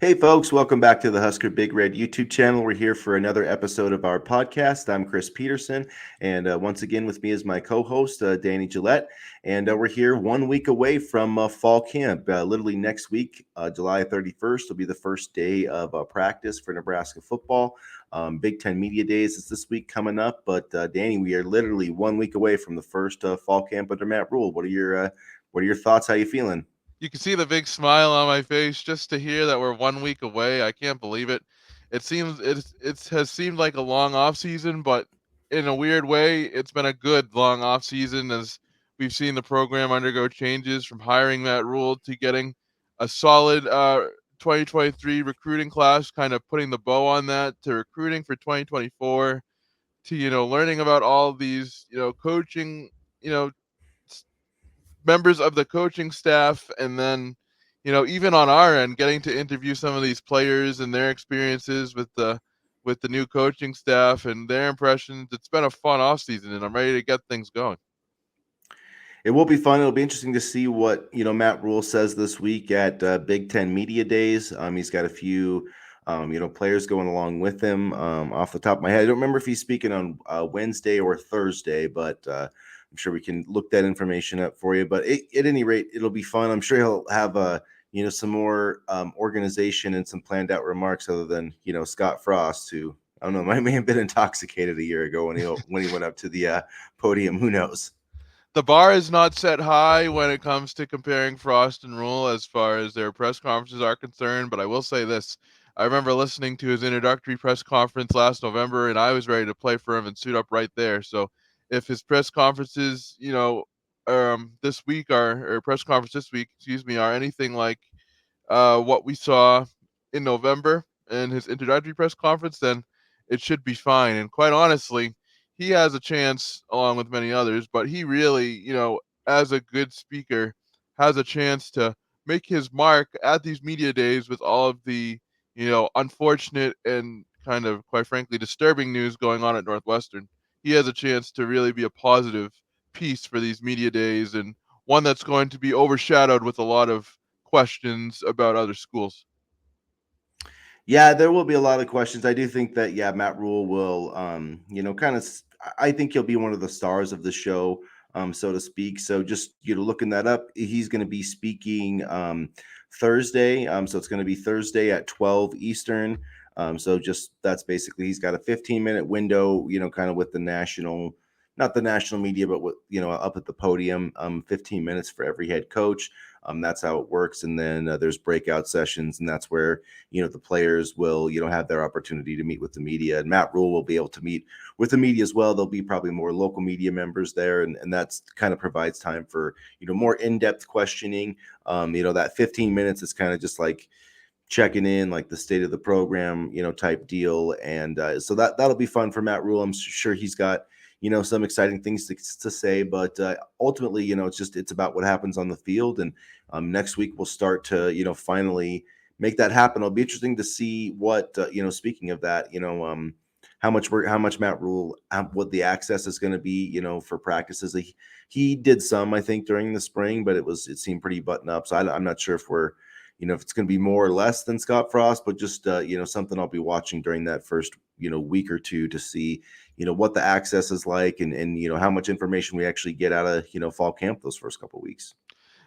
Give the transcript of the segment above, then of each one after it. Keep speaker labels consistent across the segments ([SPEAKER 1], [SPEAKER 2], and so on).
[SPEAKER 1] Hey, folks, welcome back to the Husker Big Red YouTube channel. We're here for another episode of our podcast. I'm Chris Peterson, and once again, with me is my co host, Danny Gillette. And we're here 1 week away from fall camp. Literally next week, July 31st, will be the first day of practice for Nebraska football. Big Ten Media Days is this week coming up. But, Danny, we are literally 1 week away from the first fall camp under Matt Rule. What are your thoughts? How you feeling?
[SPEAKER 2] You can see the big smile on my face just to hear that we're 1 week away. I can't believe it. It has seemed like a long off season, but in a weird way, it's been a good long off season as we've seen the program undergo changes from hiring Matt Rule to getting a solid 2023 recruiting class, kind of putting the bow on that to recruiting for 2024 to learning about all these coaching you know members of the coaching staff, and then even on our end getting to interview some of these players and their experiences with the new coaching staff and their impressions. It's been a fun off season, and I'm ready to get things going.
[SPEAKER 1] It will be fun. It'll be interesting to see what Matt Rule says this week at Big Ten Media Days. He's got a few players going along with him. Off the top of my head, I don't remember if he's speaking on Wednesday or Thursday, but I'm sure we can look that information up for you. But at any rate, it'll be fun. I'm sure he'll have some more organization and some planned out remarks other than Scott Frost, who I don't know may have been intoxicated a year ago when he went up to the podium. Who knows?
[SPEAKER 2] The bar is not set high when it comes to comparing Frost and Rule as far as their press conferences are concerned, but I will say this. I remember listening to his introductory press conference last November, and I was ready to play for him and suit up right there. So if his press conferences, this week are, or press conference this week, excuse me, are anything like what we saw in November in his introductory press conference, then it should be fine. And quite honestly, he has a chance along with many others, but he really, as a good speaker, has a chance to make his mark at these media days with all of the, unfortunate and kind of, quite frankly, disturbing news going on at Northwestern. He has a chance to really be a positive piece for these media days, and one that's going to be overshadowed with a lot of questions about other schools.
[SPEAKER 1] Yeah, there will be a lot of questions. I do think that Matt Rule will, kind of. I think he'll be one of the stars of the show, so to speak. So just looking that up, he's going to be speaking Thursday. So it's going to be Thursday at 12 Eastern. So just that's basically he's got a 15-minute window, kind of with the national, not the national media, but with up at the podium, 15 minutes for every head coach. That's how it works, and then there's breakout sessions, and that's where the players will have their opportunity to meet with the media, and Matt Rule will be able to meet with the media as well. There'll be probably more local media members there, and that's kind of provides time for more in-depth questioning. That 15 minutes is kind of just like checking in, like the state of the program, type deal. And so that'll be fun for Matt Rule. I'm sure he's got some exciting things to say, but ultimately, it's about what happens on the field. And next week we'll start to finally make that happen. It'll be interesting to see what speaking of that, how much Matt Rule, what the access is going to be, for practices. He did some, I think, during the spring, but it seemed pretty buttoned up. So I'm not sure if we're if it's going to be more or less than Scott Frost, but just something I'll be watching during that first week or two to see what the access is like, and how much information we actually get out of fall camp those first couple of weeks.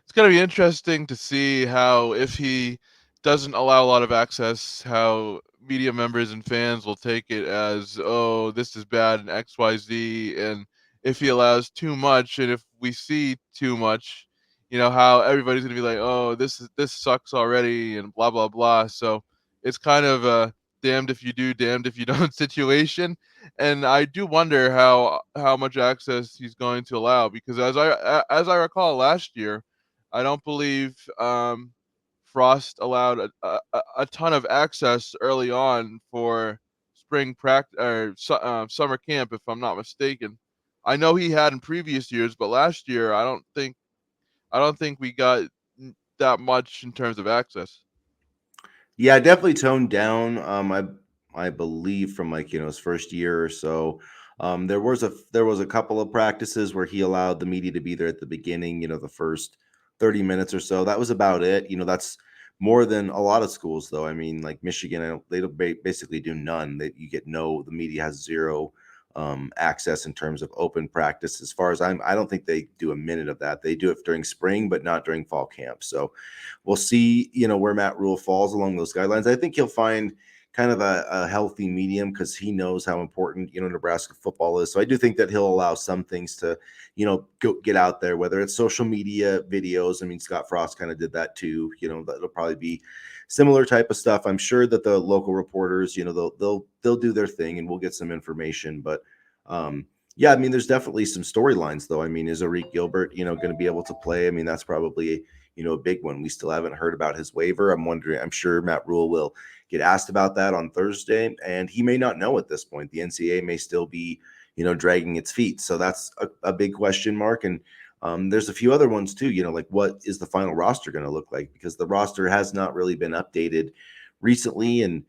[SPEAKER 2] It's going to be interesting to see how, if he doesn't allow a lot of access, how media members and fans will take it as, oh, this is bad and XYZ. And if he allows too much, and if we see too much, how everybody's going to be like, oh, this sucks already, and blah, blah, blah. So it's kind of a damned if you do, damned if you don't situation. And I do wonder how much access he's going to allow, because as I recall last year, I don't believe Frost allowed a ton of access early on for spring practice or summer camp, if I'm not mistaken. I know he had in previous years, but last year I don't think we got that much in terms of access.
[SPEAKER 1] Yeah, definitely toned down. I believe from like his first year or so. There was a couple of practices where he allowed the media to be there at the beginning. The first 30 minutes or so. That was about it. That's more than a lot of schools, though. I mean, like Michigan, they don't basically do none. That you get no, the media has zero access in terms of open practice. As far as I don't think they do a minute of that. They do it during spring, but not during fall camp. So we'll see, where Matt Rule falls along those guidelines. I think he'll find kind of a healthy medium because he knows how important Nebraska football is. So I do think that he'll allow some things to go get out there, whether it's social media videos. I mean, Scott Frost kind of did that too. That'll probably be similar type of stuff. I'm sure that the local reporters, they'll do their thing and we'll get some information. But yeah, I mean, there's definitely some storylines though. I mean, is Arik Gilbert, going to be able to play? I mean, that's probably a big one. We still haven't heard about his waiver. I'm sure Matt Rule will get asked about that on Thursday, and he may not know at this point. The NCAA may still be, dragging its feet. So that's a big question mark. And there's a few other ones too, like what is the final roster going to look like? Because the roster has not really been updated recently. And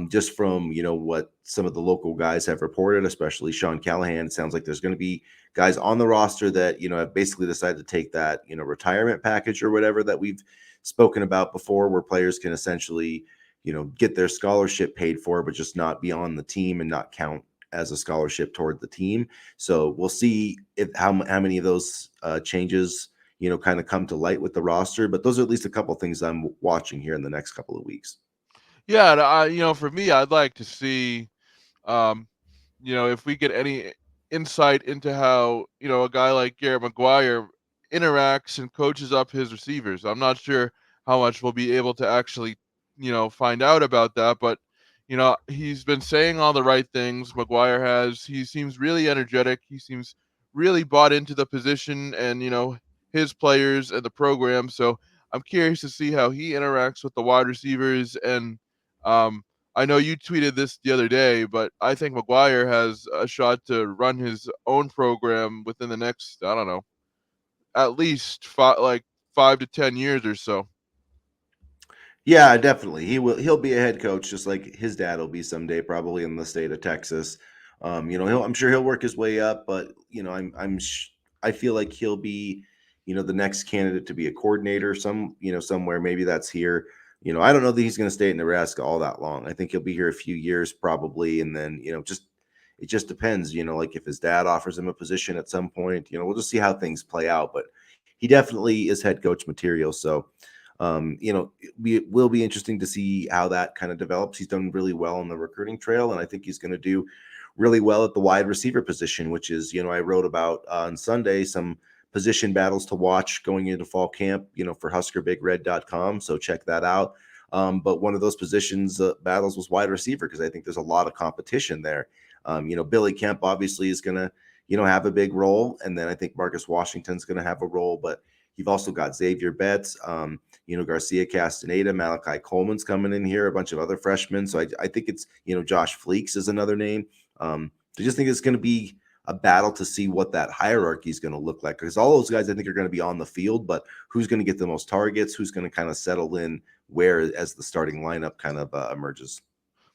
[SPEAKER 1] just from, what some of the local guys have reported, especially Sean Callahan, it sounds like there's going to be guys on the roster that, have basically decided to take that, retirement package or whatever that we've spoken about before, where players can essentially, get their scholarship paid for, but just not be on the team and not count as a scholarship toward the team. So we'll see if how many of those changes, kind of come to light with the roster. But those are at least a couple of things I'm watching here in the next couple of weeks.
[SPEAKER 2] Yeah, and for me, I'd like to see, um, if we get any insight into how, a guy like Garrett McGuire interacts and coaches up his receivers. I'm not sure how much we'll be able to actually, find out about that, but he's been saying all the right things. McGuire has. He seems really energetic. He seems really bought into the position and, his players and the program. So I'm curious to see how he interacts with the wide receivers and um I know you tweeted this the other day, but I think McGuire has a shot to run his own program within the next, I don't know, at least 5 to 10 years or so.
[SPEAKER 1] Yeah, definitely. He'll be a head coach just like his dad will be someday, probably in the state of Texas. I'm sure he'll work his way up, but I feel like he'll be, the next candidate to be a coordinator somewhere. Maybe that's here. I don't know that he's going to stay at Nebraska all that long. I think he'll be here a few years probably, and then it just depends. Like if his dad offers him a position at some point, we'll just see how things play out. But he definitely is head coach material. So it will be interesting to see how that kind of develops. He's done really well on the recruiting trail, and I think he's going to do really well at the wide receiver position, which is, I wrote about on Sunday some position battles to watch going into fall camp, for HuskerBigRed.com. So check that out. But one of those positions battles was wide receiver because I think there's a lot of competition there. Billy Kemp obviously is going to, have a big role, and then I think Marcus Washington's going to have a role, but you've also got Xavier Betts, Garcia Castaneda, Malachi Coleman's coming in here, a bunch of other freshmen. So I think it's, Josh Fleeks is another name. I just think it's going to be a battle to see what that hierarchy is going to look like, because all those guys I think are going to be on the field, but who's going to get the most targets, who's going to kind of settle in where as the starting lineup kind of emerges.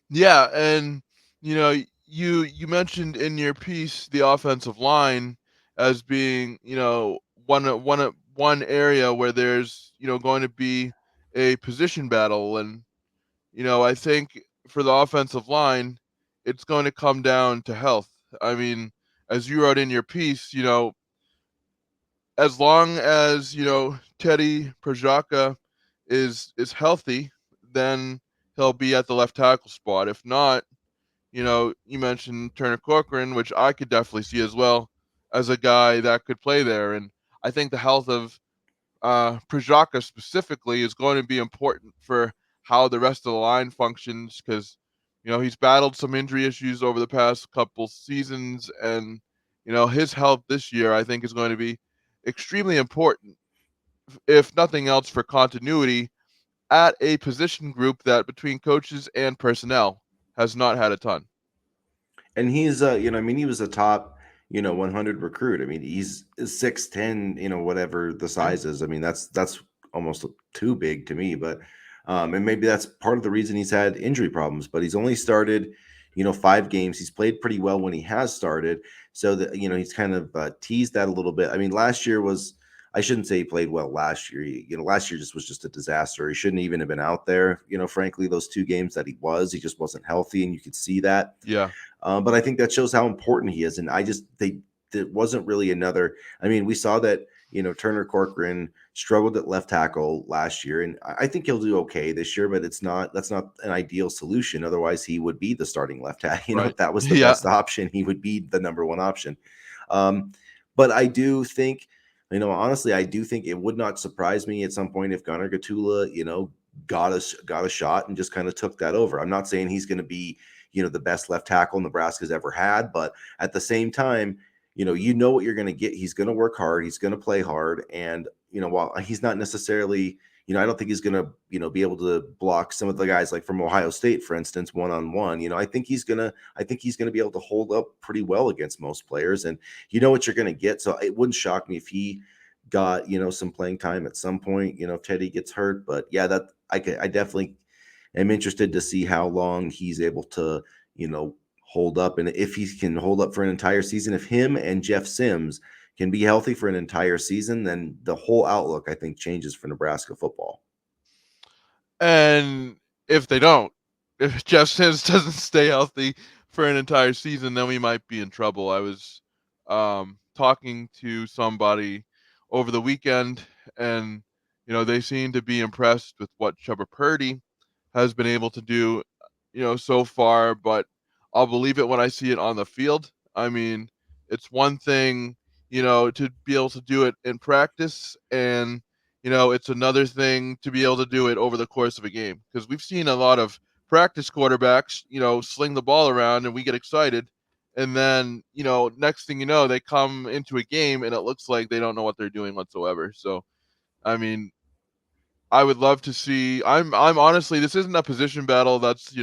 [SPEAKER 2] Yeah, and you mentioned in your piece the offensive line as being, one area where there's, going to be a position battle. And I think for the offensive line, it's going to come down to health. I mean, as you wrote in your piece, as long as, Teddy Projaka is healthy, then he'll be at the left tackle spot. If not, you mentioned Turner Corcoran, which I could definitely see as well as a guy that could play there. And I think the health of Projaka specifically is going to be important for how the rest of the line functions because, he's battled some injury issues over the past couple seasons. And, his health this year, I think, is going to be extremely important, if nothing else, for continuity at a position group that between coaches and personnel has not had a ton.
[SPEAKER 1] And he's I mean, he was a top 100 recruit. I mean, he's 6'10", whatever the
[SPEAKER 2] Yeah.
[SPEAKER 1] size is. I mean, that's almost too big to me, but and maybe that's part of the reason he's had injury problems, but he's only started 5 games. He's played pretty well when he has started, so that he's kind of teased that a little bit. I mean, last year was I shouldn't say he played well last year. Last year just was just a disaster. He shouldn't even have been out there. Frankly, those 2 games that he just wasn't healthy, and you could see that.
[SPEAKER 2] Yeah.
[SPEAKER 1] But I think that shows how important he is. And there wasn't really another. I mean, we saw that, Turner Corcoran struggled at left tackle last year, and I think he'll do okay this year, but that's not an ideal solution. Otherwise, he would be the starting left tackle.
[SPEAKER 2] Right.
[SPEAKER 1] If that was the
[SPEAKER 2] Yeah.
[SPEAKER 1] best option, he would be the number one option. But I do think, honestly, I do think it would not surprise me at some point if Gunnar Gatula, got a shot and just kind of took that over. I'm not saying he's going to be, the best left tackle Nebraska's ever had, but at the same time, what you're going to get. He's going to work hard. He's going to play hard. And, while he's not necessarily, I don't think he's going to, be able to block some of the guys like from Ohio State, for instance, one-on-one. I think he's going to be able to hold up pretty well against most players. And you know what you're going to get. So it wouldn't shock me if he got, some playing time at some point, if Teddy gets hurt. But yeah, I definitely am interested to see how long he's able to, hold up, and if he can hold up for an entire season. If him and Jeff Sims can be healthy for an entire season, then the whole outlook, I think, changes for Nebraska football.
[SPEAKER 2] And if they don't, if Jeff Sims doesn't stay healthy for an entire season, then we might be in trouble. I was talking to somebody over the weekend, and they seem to be impressed with what Chuba Purdy has been able to do, so far. But I'll believe it when I see it on the field. I mean, it's one thing, to be able to do it in practice, and it's another thing to be able to do it over the course of a game, because we've seen a lot of practice quarterbacks, sling the ball around and we get excited. And then, next thing you know, they come into a game and it looks like they don't know what they're doing whatsoever. So, I mean, I would love to see. I'm honestly, this isn't a position battle that's,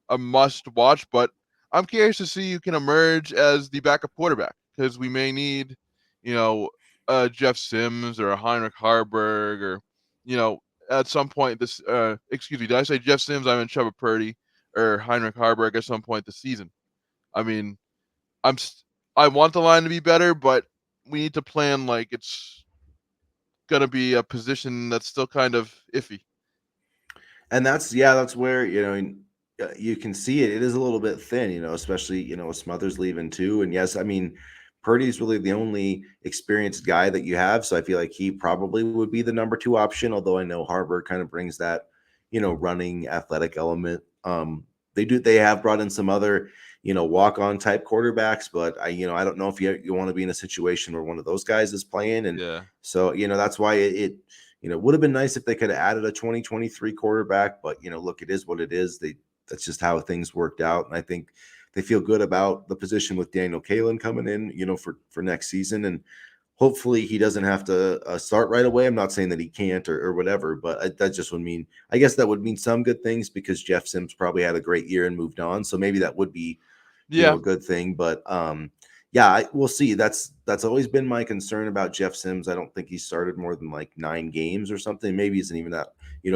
[SPEAKER 2] a must watch, but I'm curious to see who can emerge as the backup quarterback, because we may need, you know, Jeff Sims or a Heinrich Harburg, or, you know, at some point this, excuse me, did I say Jeff Sims? I meant Chuba Purdy or Heinrich Harburg at some point this season. I mean, I'm, I want the line to be better, but we need to plan like it's gonna be a position that's still kind of iffy.
[SPEAKER 1] And that's where, you can see it. It is a little bit thin, especially, with Smothers leaving too. And yes, I mean, Purdy's really the only experienced guy that you have. So I feel like he probably would be the number 2 option, although I know Harvard kind of brings that, running athletic element. They have brought in some other, walk-on type quarterbacks, but I don't know if you want to be in a situation where one of those guys is playing. And
[SPEAKER 2] Yeah.
[SPEAKER 1] so, that's why it would have been nice if they could have added a 2023 quarterback, but look, it is what it is. That's just how things worked out. And I think they feel good about the position with Daniel Kalen coming in, for next season. And hopefully he doesn't have to start right away. I'm not saying that he can't or whatever, but that just would mean, I guess that would mean some good things, because Jeff Sims probably had a great year and moved on. So maybe that would be,
[SPEAKER 2] Yeah.
[SPEAKER 1] a good thing. But yeah, we'll see. That's always been my concern about Jeff Sims. I don't think he started more than like 9 games or something. Maybe isn't even that.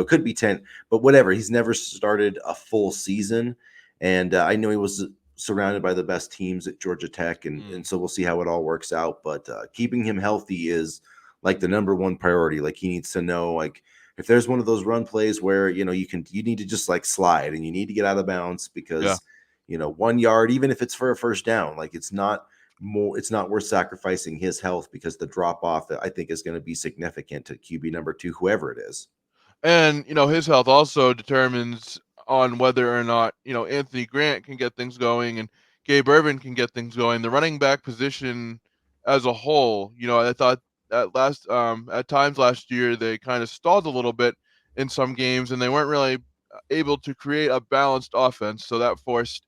[SPEAKER 1] Could be 10, but whatever. He's never started a full season, and I know he was surrounded by the best teams at Georgia Tech, and so we'll see how it all works out. But keeping him healthy is like the number one priority. Like, he needs to know, like, if there's one of those run plays where you need to just like slide and you need to get out of bounds,
[SPEAKER 2] Yeah.
[SPEAKER 1] because 1 yard, even if it's for a first down, like, it's not worth sacrificing his health, because the drop off, I think, is going to be significant to QB number 2, whoever it is.
[SPEAKER 2] And, his health also determines on whether or not, Anthony Grant can get things going and Gabe Ervin can get things going. The running back position as a whole, I thought at times last year they kind of stalled a little bit in some games, and they weren't really able to create a balanced offense. So that forced,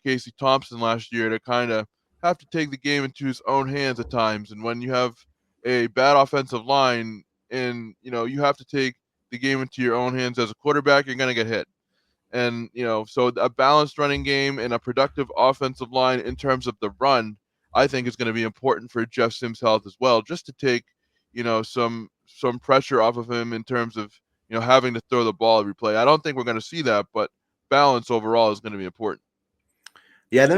[SPEAKER 2] Casey Thompson last year to kind of have to take the game into his own hands at times. And when you have a bad offensive line, and, you have to take the game into your own hands as a quarterback, you're going to get hit. And, so a balanced running game and a productive offensive line in terms of the run, I think is going to be important for Jeff Sims' health as well, just to take, some pressure off of him in terms of, having to throw the ball every play. I don't think we're going to see that, but balance overall is going to be important.
[SPEAKER 1] Yeah, I'm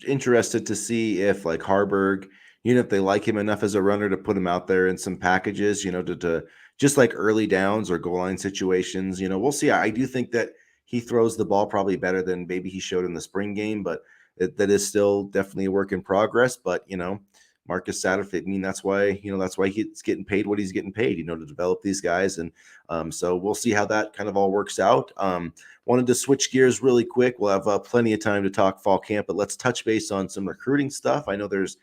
[SPEAKER 1] interested to see if, like, Harburg, if they like him enough as a runner to put him out there in some packages, to just like early downs or goal line situations. We'll see. I do think that he throws the ball probably better than maybe he showed in the spring game, but that is still definitely a work in progress. But Marcus Satterfield, that's why he's getting paid what he's getting paid, to develop these guys. And so we'll see how that kind of all works out. Wanted to switch gears really quick. We'll have plenty of time to talk fall camp, but let's touch base on some recruiting stuff. I know there's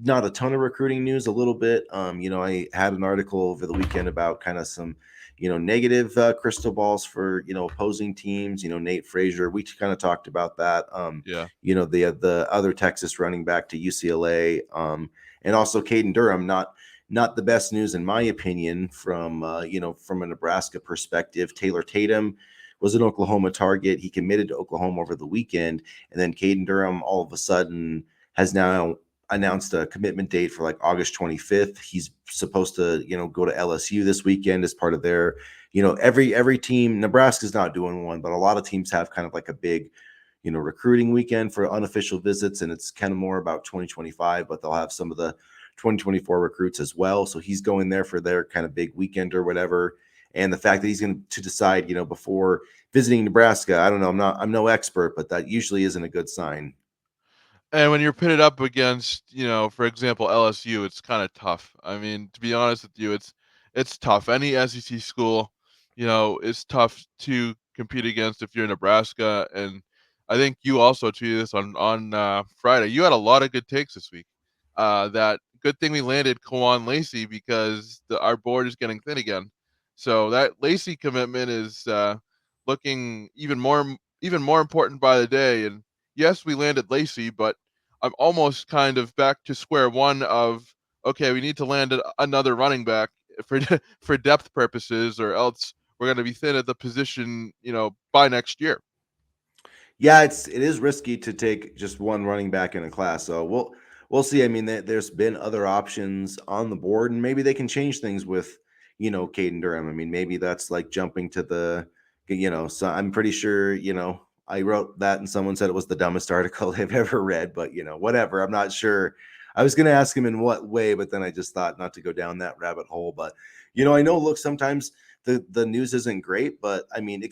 [SPEAKER 1] not a ton of recruiting news, a little bit. I had an article over the weekend about kind of some, negative crystal balls for, opposing teams. Nate Frazier, we kind of talked about that.
[SPEAKER 2] Yeah.
[SPEAKER 1] The other Texas running back to UCLA, and also Caden Durham, not the best news in my opinion from from a Nebraska perspective. Taylor Tatum was an Oklahoma target. He committed to Oklahoma over the weekend, and then Caden Durham all of a sudden has now announced a commitment date for like August 25th. He's supposed to, go to LSU this weekend as part of their, every team. Nebraska's not doing one, but a lot of teams have kind of like a big, recruiting weekend for unofficial visits, and it's kind of more about 2025, but they'll have some of the 2024 recruits as well. So he's going there for their kind of big weekend or whatever. And the fact that he's going to decide, before visiting Nebraska, I don't know, I'm no expert, but that usually isn't a good sign.
[SPEAKER 2] And when you're pitted up against, for example, LSU, it's kind of tough. I mean, to be honest with you, it's tough. Any SEC school, is tough to compete against if you're Nebraska. And I think you also tweeted this on Friday. You had a lot of good takes this week. That good thing we landed Kawan Lacey because our board is getting thin again. So that Lacey commitment is looking even more important by the day. And yes, we landed Lacey, but I'm almost kind of back to square one of okay, we need to land another running back for for depth purposes, or else we're going to be thin at the position, by next year.
[SPEAKER 1] Yeah, it is risky to take just one running back in a class. So we'll see. I mean, there's been other options on the board, and maybe they can change things with Caden Durham. I mean, maybe that's like jumping to the So I'm pretty sure I wrote that, and someone said it was the dumbest article they've ever read. But whatever. I'm not sure. I was going to ask him in what way, but then I just thought not to go down that rabbit hole. But I know. Look, sometimes the news isn't great, but I mean,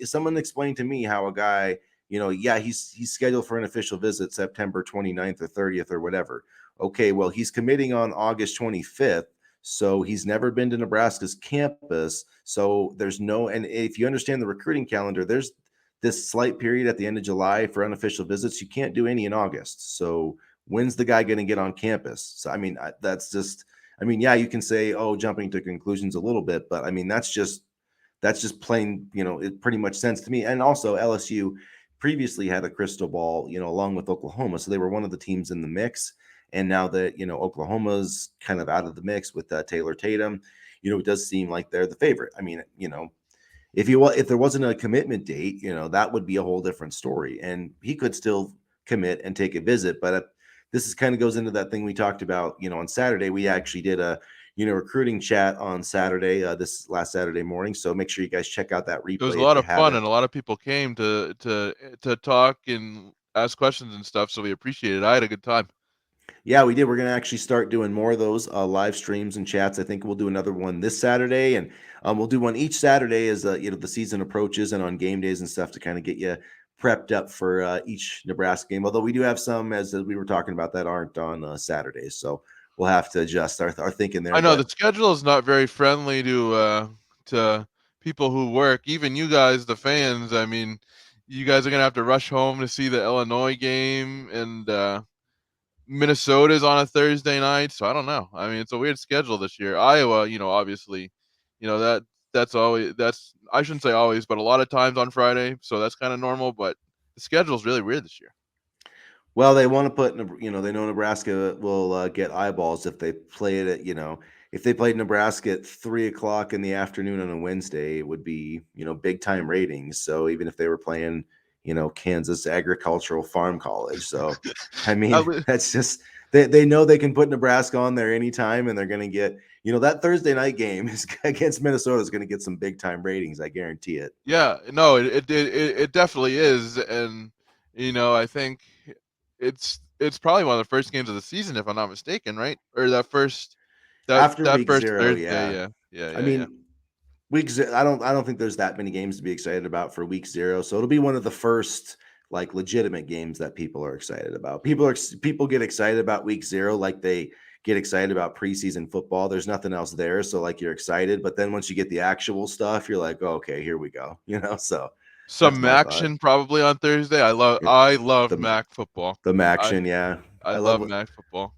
[SPEAKER 1] someone explain to me how a guy yeah, he's scheduled for an official visit September 29th or 30th or whatever. Okay, well, he's committing on August 25th. So he's never been to Nebraska's campus. So there's no, and if you understand the recruiting calendar, there's this slight period at the end of July for unofficial visits. You can't do any in August. So when's the guy going to get on campus? So, I mean, that's just, I mean, yeah, you can say, oh, jumping to conclusions a little bit, but I mean, that's just plain, it pretty much sense to me. And also LSU previously had a crystal ball, along with Oklahoma. So they were one of the teams in the mix. And now that, Oklahoma's kind of out of the mix with Taylor Tatum, it does seem like they're the favorite. I mean, if there wasn't a commitment date, that would be a whole different story. And he could still commit and take a visit. But this is kind of goes into that thing we talked about, on Saturday. We actually did a, recruiting chat on Saturday, this last Saturday morning. So make sure you guys check out that
[SPEAKER 2] It was a
[SPEAKER 1] replay if
[SPEAKER 2] lot
[SPEAKER 1] you
[SPEAKER 2] of fun,
[SPEAKER 1] haven't.
[SPEAKER 2] and a lot of people came to talk and ask questions and stuff. So we appreciate it. I had a good time.
[SPEAKER 1] Yeah, we did. We're going to actually start doing more of those live streams and chats. I think we'll do another one this Saturday, and we'll do one each Saturday as the season approaches and on game days and stuff to kind of get you prepped up for each Nebraska game. Although we do have some, as we were talking about, that aren't on Saturdays, so we'll have to adjust our thinking there.
[SPEAKER 2] I know the
[SPEAKER 1] But
[SPEAKER 2] schedule is not very friendly to people who work. Even you guys, the fans. I mean, you guys are gonna have to rush home to see the Illinois game, and Minnesota's on a Thursday night. So I don't know. I mean, it's a weird schedule this year. Iowa, obviously, that's I shouldn't say always, but a lot of times on Friday. So that's kind of normal. But the schedule's really weird this year.
[SPEAKER 1] well, they want to put, they know Nebraska will get eyeballs if they play it at, if they played Nebraska at 3 o'clock in the afternoon on a Wednesday, it would be, big time ratings. So even if they were playing, Kansas Agricultural Farm College. So, I
[SPEAKER 2] At
[SPEAKER 1] mean,
[SPEAKER 2] le-
[SPEAKER 1] that's just, they know they can put Nebraska on there anytime and they're going to get, that Thursday night game is against Minnesota is going to get some big time ratings. I guarantee it.
[SPEAKER 2] Yeah, no, it definitely is, and I think it's it's probably one of the first games of the season, if I'm not mistaken, right? Or that first
[SPEAKER 1] After
[SPEAKER 2] that
[SPEAKER 1] week
[SPEAKER 2] first
[SPEAKER 1] 0,
[SPEAKER 2] Thursday,
[SPEAKER 1] yeah.
[SPEAKER 2] yeah. Yeah,
[SPEAKER 1] I
[SPEAKER 2] yeah, yeah.
[SPEAKER 1] mean, I don't think there's that many games to be excited about for week 0, so it'll be one of the first, like, legitimate games that people are excited about. People get excited about week 0 like they get excited about preseason football. There's nothing else there, so, like, you're excited, but then once you get the actual stuff, you're like, "Oh, okay, here we go," So that's
[SPEAKER 2] Some
[SPEAKER 1] my thought.
[SPEAKER 2] action probably on Thursday.
[SPEAKER 1] It
[SPEAKER 2] I love
[SPEAKER 1] the
[SPEAKER 2] MAC football.
[SPEAKER 1] the
[SPEAKER 2] I
[SPEAKER 1] Maction, yeah.
[SPEAKER 2] I
[SPEAKER 1] I
[SPEAKER 2] love
[SPEAKER 1] love
[SPEAKER 2] MAC football.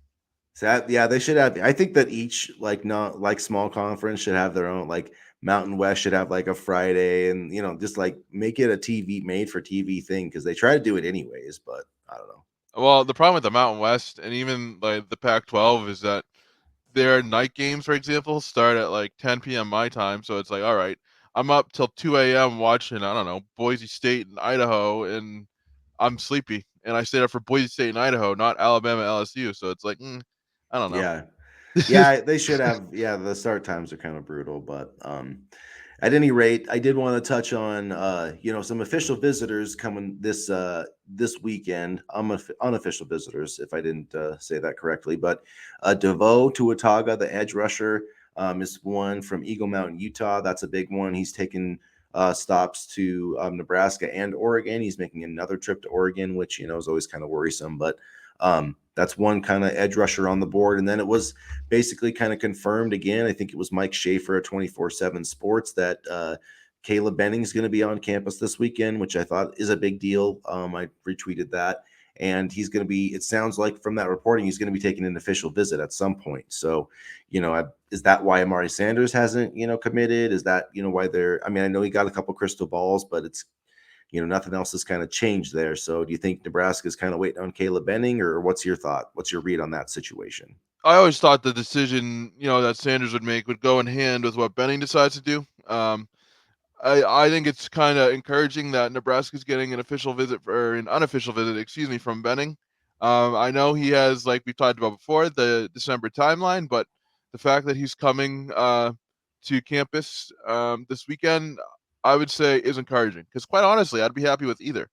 [SPEAKER 1] So yeah, they should have. I think that each like not like small conference should have their own. Like Mountain West should have like a Friday, and just like make it a TV made for TV thing because they try to do it anyways. But I don't know.
[SPEAKER 2] Well, the problem with the Mountain West and even like the Pac-12 is that their night games, for example, start at like 10 p.m. my time. So it's like, all right, I'm up till 2 a.m. watching, I don't know, Boise State and Idaho, and I'm sleepy. And I stayed up for Boise State and Idaho, not Alabama, LSU. So it's like, I don't know.
[SPEAKER 1] Yeah, yeah, they should have. Yeah, the start times are kind of brutal, but at any rate, I did want to touch on some official visitors coming this weekend. Unofficial visitors, if I didn't say that correctly, but DeVoe Tuataga, the edge rusher, is one from Eagle Mountain, Utah. That's a big one. He's taken stops to Nebraska and Oregon. He's making another trip to Oregon, which is always kind of worrisome, but that's one kind of edge rusher on the board. And then it was basically kind of confirmed again. I think it was Mike Schaefer at 24/7 Sports that Caleb Benning is going to be on campus this weekend, which I thought is a big deal. I retweeted that. And he's going to be, it sounds like from that reporting, he's going to be taking an official visit at some point. So, is that why Amari Sanders hasn't, committed? Is that, why they're, I mean, I know he got a couple crystal balls, but it's, nothing else has kind of changed there. So do you think Nebraska's kind of waiting on Caleb Benning, or what's your thought? What's your read on that situation?
[SPEAKER 2] I always thought the decision, that Sanders would make would go in hand with what Benning decides to do. I think it's kind of encouraging that Nebraska's getting an unofficial visit, excuse me, from Benning. I know he has, like we talked about before, the December timeline, but the fact that he's coming to campus this weekend, I would say, is encouraging. Because quite honestly, I'd be happy with either.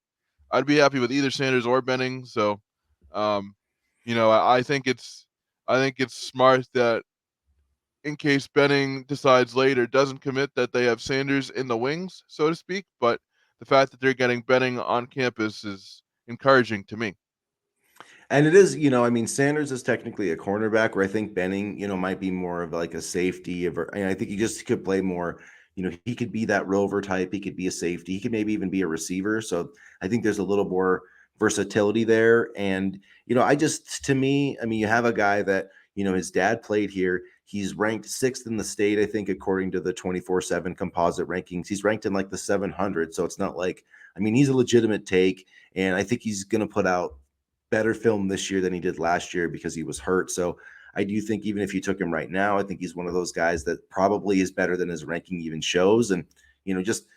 [SPEAKER 2] I'd be happy with either Sanders or Benning. So, um, I think it's smart that in case Benning decides later doesn't commit that they have Sanders in the wings, so to speak. But the fact that they're getting Benning on campus is encouraging to me.
[SPEAKER 1] And it is, I mean, Sanders is technically a cornerback, where I think Benning, might be more of like a safety. And I think he just could play more. He could be that rover type. He could be a safety. He could maybe even be a receiver. So I think there's a little more versatility there. And to me, I mean, you have a guy that his dad played here. He's ranked 6th in the state, I think, according to the 24/7 composite rankings. He's ranked in like the 700. So it's not like, I mean, he's a legitimate take, and I think he's going to put out better film this year than he did last year because he was hurt. So I do think even if you took him right now, I think he's one of those guys that probably is better than his ranking even shows. And just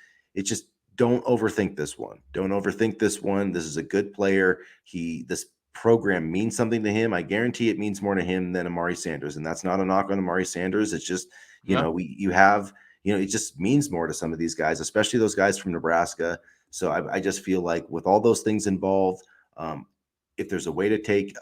[SPEAKER 1] don't overthink this one. Don't overthink this one. This is a good player. This program means something to him. I guarantee it means more to him than Amari Sanders. And that's not a knock on Amari Sanders. It's just,
[SPEAKER 2] Yeah.
[SPEAKER 1] it just means more to some of these guys, especially those guys from Nebraska. So I just feel like with all those things involved, if there's a way to take,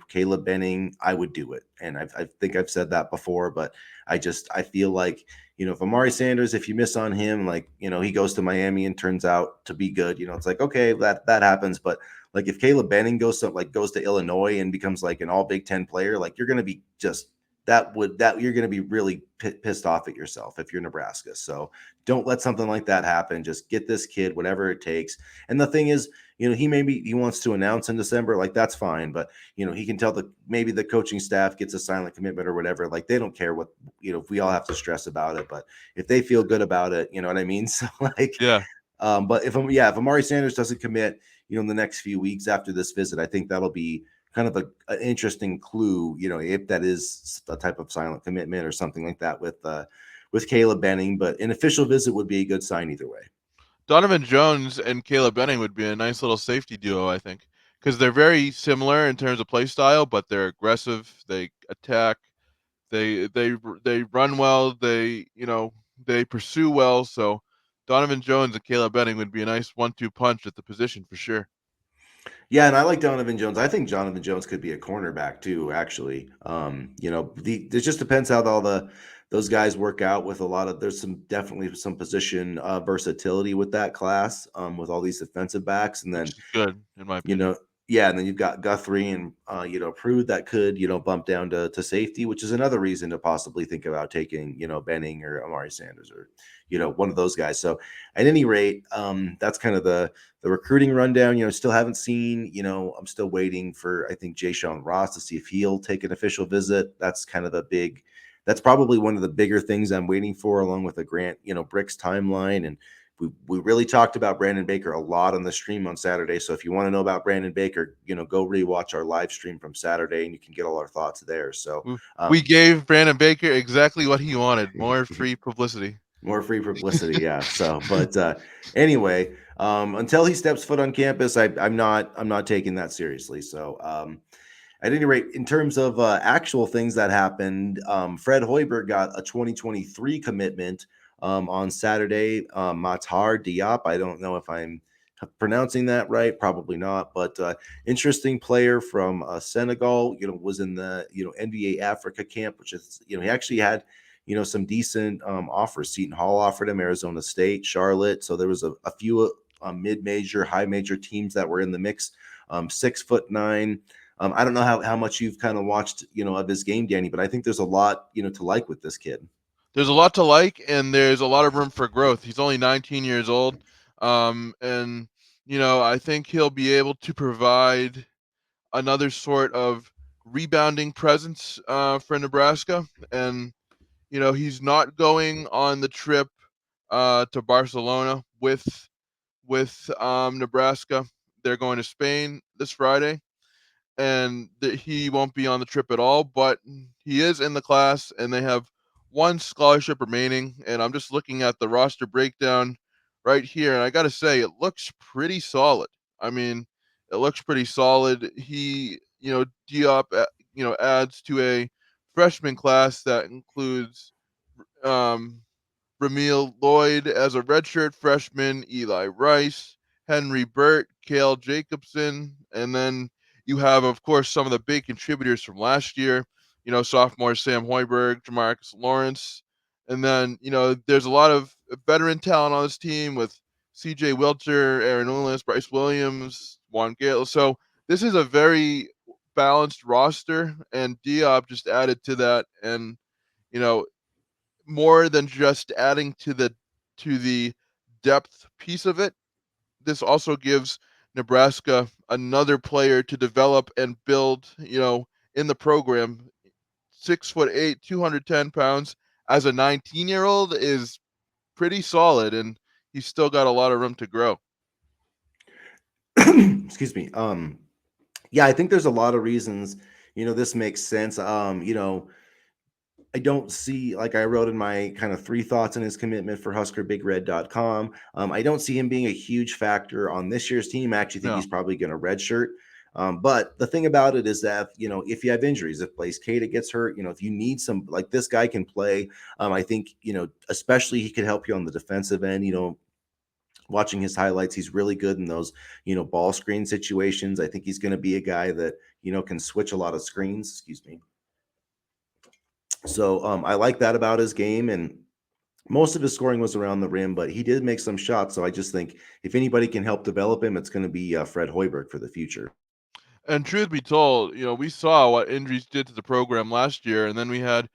[SPEAKER 1] Caleb Benning, I would do it. And I think I've said that before, but I feel like, if Amari Sanders, if you miss on him, like, he goes to Miami and turns out to be good, it's like, okay, that happens. But like if Caleb Benning goes to Illinois and becomes like an all Big Ten player, like you're going to be just, you're going to be really pissed off at yourself if you're Nebraska. So don't let something like that happen. Just get this kid, whatever it takes. And the thing is, he wants to announce in December, like that's fine, but he can tell maybe the coaching staff gets a silent commitment or whatever. Like they don't care what, if we all have to stress about it, but if they feel good about it, you know what I mean? So like,
[SPEAKER 2] Yeah.
[SPEAKER 1] but if Amari Sanders doesn't commit, in the next few weeks after this visit, I think that'll be kind of an interesting clue, if that is a type of silent commitment or something like that with Caleb Benning. But an official visit would be a good sign either way.
[SPEAKER 2] Donovan Jones and Caleb Benning would be a nice little safety duo, I think, because they're very similar in terms of play style, but they're aggressive. They attack. They run well. They pursue well. So Donovan Jones and Caleb Benning would be a nice 1-2 punch at the position for sure.
[SPEAKER 1] Yeah, and I like Donovan Jones. I think Donovan Jones could be a cornerback too. Actually, it just depends how all those guys work out. With a lot of there's some definitely some position versatility with that class, with all these defensive backs, and then
[SPEAKER 2] which is good in my
[SPEAKER 1] you
[SPEAKER 2] opinion.
[SPEAKER 1] know, yeah, and then you've got Guthrie and Prude that could bump down to safety, which is another reason to possibly think about taking Benning or Amari Sanders or one of those guys. So at any rate, that's kind of the recruiting rundown. Still haven't seen. I'm still waiting for I think Jay Sean Ross to see if he'll take an official visit. That's kind of the big. That's probably one of the bigger things I'm waiting for, along with a Grant Bricks timeline. And we really talked about Brandon Baker a lot on the stream on Saturday. So if you want to know about Brandon Baker, go rewatch our live stream from Saturday, and you can get all our thoughts there. So
[SPEAKER 2] We gave Brandon Baker exactly what he wanted: more free publicity.
[SPEAKER 1] more free publicity, yeah. So, but anyway, until he steps foot on campus, I'm not taking that seriously. So at any rate, in terms of actual things that happened, Fred Hoiberg got a 2023 commitment on Saturday. Matar Diop. I don't know if I'm pronouncing that right. Probably not. But interesting player from Senegal. Was in the NBA Africa camp, which is he actually had some decent offers. Seton Hall offered him, Arizona State, Charlotte. So there was a few mid-major, high-major teams that were in the mix. 6'9". I don't know how much you've kind of watched, of his game, Danny, but I think there's a lot, to like with this kid.
[SPEAKER 2] There's a lot to like, and there's a lot of room for growth. He's only 19 years old, and I think he'll be able to provide another sort of rebounding presence for Nebraska. And he's not going on the trip to Barcelona with Nebraska. They're going to Spain this Friday, and that he won't be on the trip at all, but he is in the class and they have one scholarship remaining. And I'm just looking at the roster breakdown right here, and I got to say, it looks pretty solid. I mean, it looks pretty solid. Diop, adds to a freshman class that includes um, Ramil Lloyd as a redshirt freshman, Eli Rice, Henry Burt, Cale Jacobson, and then you have, of course, some of the big contributors from last year. Sophomore Sam Hoiberg, Jamarcus Lawrence, and then there's a lot of veteran talent on this team with C.J. Wilter, Aaron Ulis, Bryce Williams, Juan Gale. So this is a very balanced roster, and Diop just added to that, and you know more than just adding to the depth piece of it. This also gives Nebraska another player to develop and build, in the program. 6'8", 210 pounds as a 19-year-old is pretty solid, and he's still got a lot of room to grow.
[SPEAKER 1] Excuse me. Yeah, I think there's a lot of reasons, this makes sense. I don't see, like I wrote in my kind of three thoughts on his commitment for HuskerBigRed.com. I don't see him being a huge factor on this year's team. I actually think
[SPEAKER 2] No.
[SPEAKER 1] he's probably going to redshirt. But the thing about it is that, if you have injuries, if Blaze Cada gets hurt, if you need some, like this guy can play. I think, especially he could help you on the defensive end. Watching his highlights, he's really good in those, ball screen situations. I think he's going to be a guy that, can switch a lot of screens. Excuse me. So I like that about his game, and most of his scoring was around the rim, but he did make some shots. So I just think if anybody can help develop him, it's going to be Fred Hoiberg for the future.
[SPEAKER 2] And truth be told, we saw what injuries did to the program last year, and then we had,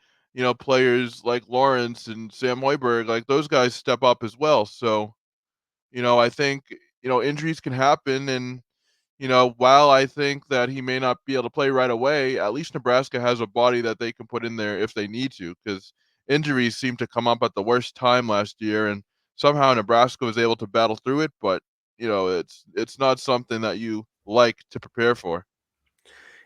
[SPEAKER 2] players like Lawrence and Sam Hoiberg, like those guys step up as well. So, I think, injuries can happen, and while I think that he may not be able to play right away, at least Nebraska has a body that they can put in there if they need to, because injuries seem to come up at the worst time last year, and somehow Nebraska was able to battle through it. But it's not something that you like to prepare for.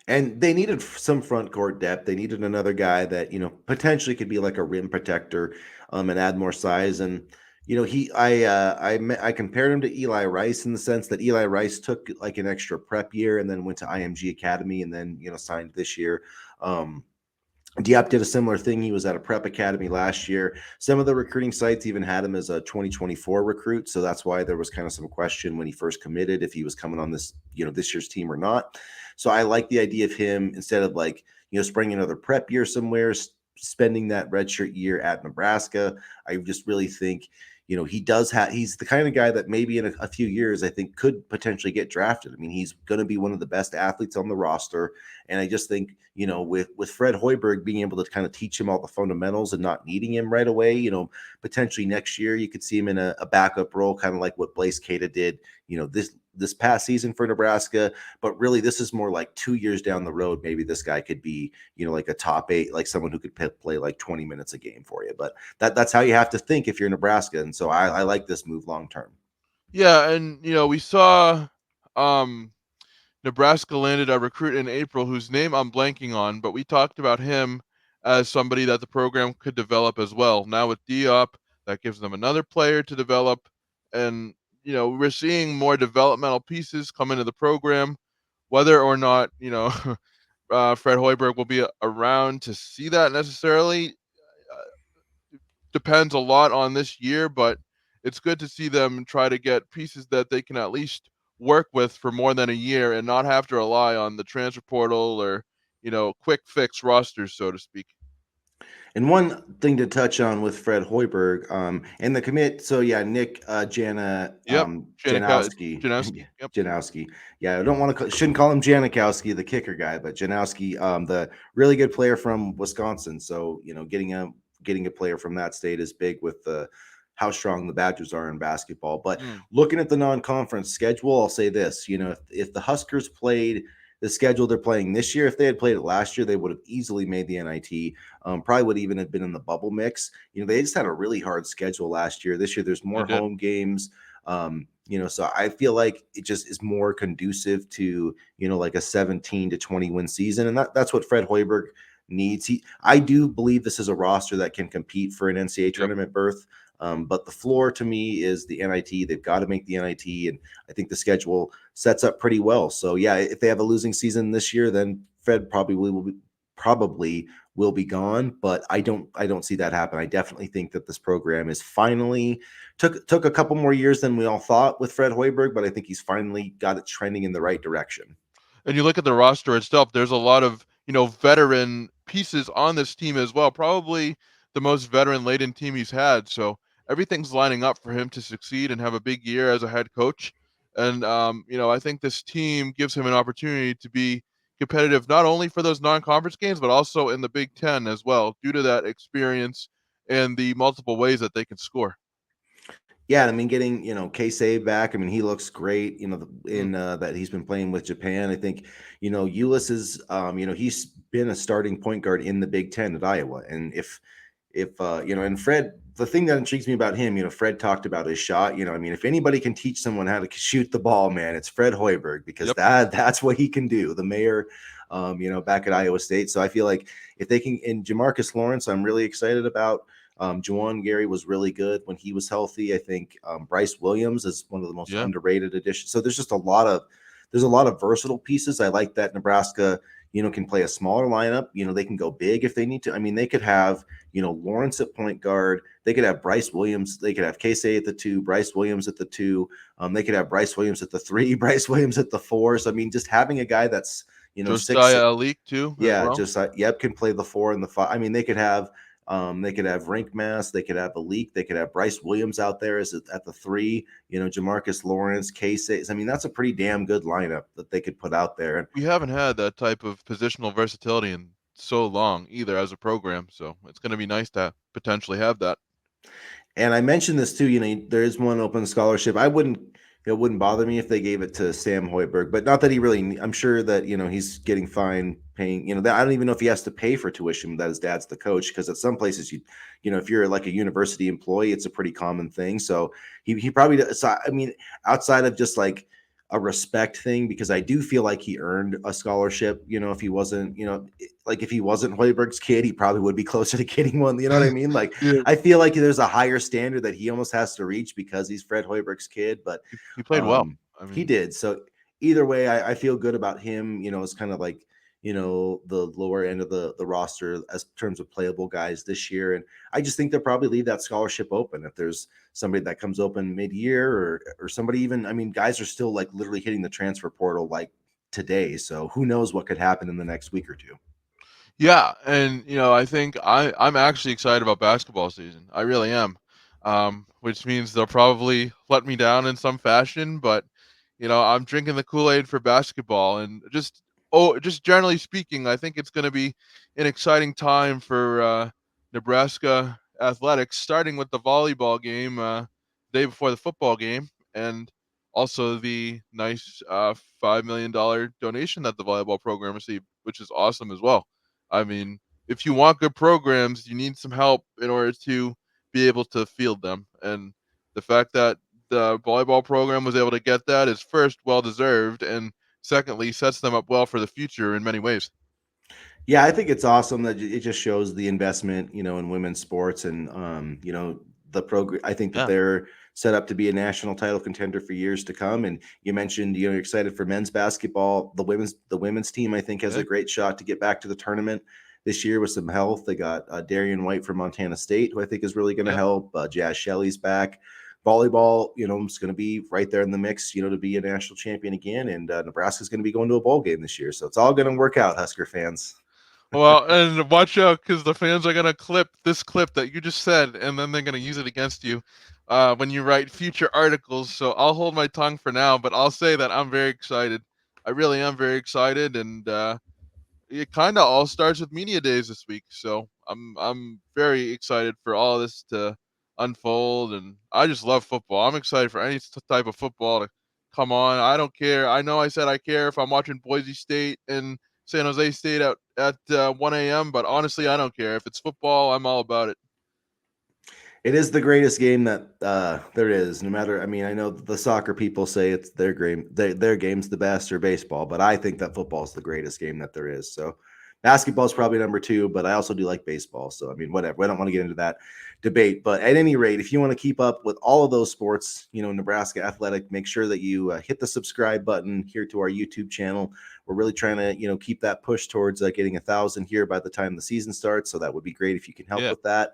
[SPEAKER 1] And they needed some front court depth. They needed another guy that potentially could be like a rim protector, and add more size. And I compared him to Eli Rice in the sense that Eli Rice took like an extra prep year and then went to IMG Academy and then signed this year. Um, Diop did a similar thing. He was at a prep academy last year. Some of the recruiting sites even had him as a 2024 recruit. So that's why there was kind of some question when he first committed if he was coming on this, this year's team or not. So I like the idea of him instead of like, spending another prep year somewhere, spending that redshirt year at Nebraska. I just really think, he's the kind of guy that maybe in a few years, I think could potentially get drafted. I mean, he's going to be one of the best athletes on the roster. And I just think, with Fred Hoiberg being able to kind of teach him all the fundamentals and not needing him right away, potentially next year you could see him in a backup role, kind of like what Blaise Keita did, this past season for Nebraska. But really, this is more like 2 years down the road. Maybe this guy could be, like a top eight, like someone who could play like 20 minutes a game for you. But that's how you have to think if you're Nebraska. And so I like this move long term.
[SPEAKER 2] Yeah, and we saw um Nebraska landed a recruit in April whose name I'm blanking on, but we talked about him as somebody that the program could develop as well. Now with Diop, that gives them another player to develop, and we're seeing more developmental pieces come into the program. Whether or not Fred Hoiberg will be around to see that necessarily depends a lot on this year, but it's good to see them try to get pieces that they can at least work with for more than a year and not have to rely on the transfer portal or, quick fix rosters, so to speak.
[SPEAKER 1] And one thing to touch on with Fred Hoiberg, and the commit. So yeah, Nick
[SPEAKER 2] Yep.
[SPEAKER 1] Janowski,
[SPEAKER 2] Janowski. Yep.
[SPEAKER 1] Janowski. Yeah, I don't want to shouldn't call him Janikowski, the kicker guy, but Janowski, the really good player from Wisconsin. So getting a player from that state is big with the how strong the Badgers are in basketball. But
[SPEAKER 2] Mm,
[SPEAKER 1] looking at the non-conference schedule, I'll say this: if the Huskers played the schedule they're playing this year, if they had played it last year, they would have easily made the NIT. Probably would even have been in the bubble mix. They just had a really hard schedule last year. This year, there's
[SPEAKER 2] they
[SPEAKER 1] more
[SPEAKER 2] did.
[SPEAKER 1] home games. So I feel like it just is more conducive to, like a 17 to 20 win season. And that's what Fred Hoiberg needs. I do believe this is a roster that can compete for an NCAA
[SPEAKER 2] Yep.
[SPEAKER 1] tournament berth. But the floor to me is the NIT. They've got to make the NIT, and I think the schedule sets up pretty well. So yeah, if they have a losing season this year, then Fred probably will be gone. But I don't see that happen. I definitely think that this program is finally took a couple more years than we all thought with Fred Hoiberg, but I think he's finally got it trending in the right direction.
[SPEAKER 2] And you look at the roster itself, there's a lot of, veteran pieces on this team as well. Probably the most veteran laden team he's had. So everything's lining up for him to succeed and have a big year as a head coach. And I think this team gives him an opportunity to be competitive not only for those non-conference games, but also in the Big Ten as well, due to that experience and the multiple ways that they can score.
[SPEAKER 1] Yeah, I mean, getting K-Save back. I mean, he looks great.
[SPEAKER 2] Mm,
[SPEAKER 1] In that he's been playing with Japan. I think Ulysses. He's been a starting point guard in the Big Ten at Iowa, and and Fred. The thing that intrigues me about him, Fred talked about his shot. I mean, if anybody can teach someone how to shoot the ball, man, it's Fred Hoiberg because
[SPEAKER 2] yep.
[SPEAKER 1] that's what he can do. The mayor, back at Iowa State. So I feel like if they can, in Jamarcus Lawrence, I'm really excited about. Juwan Gary was really good when he was healthy. I think Bryce Williams is one of the most
[SPEAKER 2] Yeah.
[SPEAKER 1] underrated additions. So there's a lot of versatile pieces. I like that Nebraska, can play a smaller lineup. They can go big if they need to. I mean, they could have, Lawrence at point guard. They could have Bryce Williams. They could have Casey at the two, Bryce Williams at the two. They could have Bryce Williams at the three, Bryce Williams at the four. So I mean, just having a guy that's six.
[SPEAKER 2] Josiah Alik too as
[SPEAKER 1] Yeah,
[SPEAKER 2] well.
[SPEAKER 1] just yep, can play the four and the five. I mean, they could have Rink Mass, they could have a leak, they could have Bryce Williams out there as at the three, Jamarcus Lawrence, Casey. I mean, that's a pretty damn good lineup that they could put out there.
[SPEAKER 2] We haven't had that type of positional versatility in so long either as a program, so it's going to be nice to potentially have that.
[SPEAKER 1] And I mentioned this too. There is one open scholarship. It wouldn't bother me if they gave it to Sam Hoiberg, but not that he really. I'm sure that he's getting fine paying. That I don't even know if he has to pay for tuition. That his dad's the coach, because at some places if you're like a university employee, it's a pretty common thing. So he probably does. So, I mean, outside of just like a respect thing, because I do feel like he earned a scholarship. If he wasn't, like if he wasn't Hoiberg's kid, he probably would be closer to getting one. You know what I mean? Like
[SPEAKER 2] Yeah.
[SPEAKER 1] I feel like there's a higher standard that he almost has to reach because he's Fred Hoiberg's kid, but
[SPEAKER 2] He played well.
[SPEAKER 1] um,
[SPEAKER 2] I
[SPEAKER 1] he
[SPEAKER 2] mean,
[SPEAKER 1] did. So either way, I feel good about him. It's kind of like the lower end of the roster as terms of playable guys this year. And I just think they'll probably leave that scholarship open if there's somebody that comes open mid-year, or somebody even, I mean, guys are still like literally hitting the transfer portal like today. So who knows what could happen in the next week or two.
[SPEAKER 2] Yeah, and I think I'm actually excited about basketball season. I really am. Which means they'll probably let me down in some fashion, but I'm drinking the Kool-Aid for basketball, and just generally speaking, I think it's going to be an exciting time for Nebraska athletics, starting with the volleyball game day before the football game, and also the nice $5 million donation that the volleyball program received, which is awesome as well. I mean, if you want good programs, you need some help in order to be able to field them. And the fact that the volleyball program was able to get that is first well deserved, and secondly sets them up well for the future in many ways.
[SPEAKER 1] Yeah, I think it's awesome that it just shows the investment, in women's sports, and the program. I think that
[SPEAKER 2] Yeah.
[SPEAKER 1] they're set up to be a national title contender for years to come. And you mentioned, you're excited for men's basketball. The women's team, I think, has a
[SPEAKER 2] Yeah.
[SPEAKER 1] great shot to get back to the tournament this year with some health. They got Darian White from Montana State, who I think is really going to
[SPEAKER 2] Yeah.
[SPEAKER 1] help. Jazz Shelley's back. Volleyball, is going to be right there in the mix, to be a national champion again. And Nebraska's going to be going to a bowl game this year, so it's all going to work out, Husker fans.
[SPEAKER 2] Well, and watch out because the fans are gonna clip this clip that you just said, and then they're gonna use it against you when you write future articles. So I'll hold my tongue for now, but I'll say that I'm very excited. I really am very excited, and it kind of all starts with media days this week. So I'm very excited for all this to unfold, and I just love football. I'm excited for any type of football to come on. I don't care. I know I said I care if I'm watching Boise State and San Jose State at 1 a.m., but honestly, I don't care. If it's football, I'm all about it.
[SPEAKER 1] It is the greatest game that there is. No matter, I mean, I know the soccer people say it's their game, their game's the best, or baseball, but I think that football is the greatest game that there is. So, basketball is probably number two, but I also do like baseball. So, I mean, whatever. I don't want to get into that debate, but at any rate, if you want to keep up with all of those sports, Nebraska athletic, make sure that you hit the subscribe button here to our YouTube channel. We're really trying to, keep that push towards getting 1,000 here by the time the season starts. So that would be great if you can help
[SPEAKER 2] Yeah.
[SPEAKER 1] with that.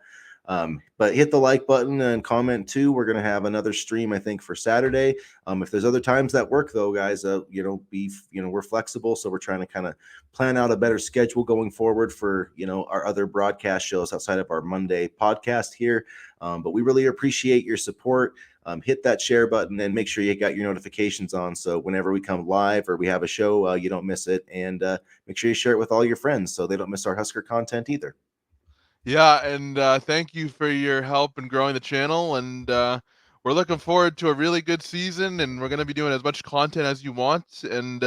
[SPEAKER 1] But hit the like button and comment too. We're gonna have another stream, I think, for Saturday. If there's other times that work though, guys, we're flexible, so we're trying to kind of plan out a better schedule going forward for our other broadcast shows outside of our Monday podcast here. But we really appreciate your support. Hit that share button and make sure you got your notifications on, so whenever we come live or we have a show, you don't miss it. And make sure you share it with all your friends so they don't miss our Husker content either.
[SPEAKER 2] Yeah, and thank you for your help in growing the channel. And we're looking forward to a really good season, and we're going to be doing as much content as you want. And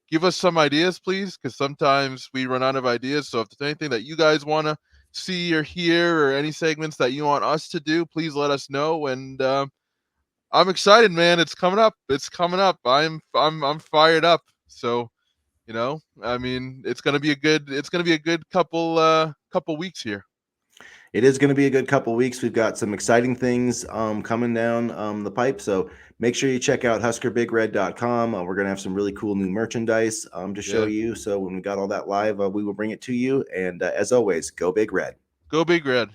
[SPEAKER 2] give us some ideas, please, because sometimes we run out of ideas. So if there's anything that you guys want to see or hear, or any segments that you want us to do, please let us know. And I'm excited, man. It's coming up. It's coming up. I'm fired up. So I mean, it's gonna be a good couple weeks here.
[SPEAKER 1] It is going to be a good couple weeks. We've got some exciting things coming down the pipe. So make sure you check out huskerbigred.com. We're going to have some really cool new merchandise to show
[SPEAKER 2] Yeah.
[SPEAKER 1] you. So when we got all that live, we will bring it to you. And as always, go Big Red.
[SPEAKER 2] Go Big Red.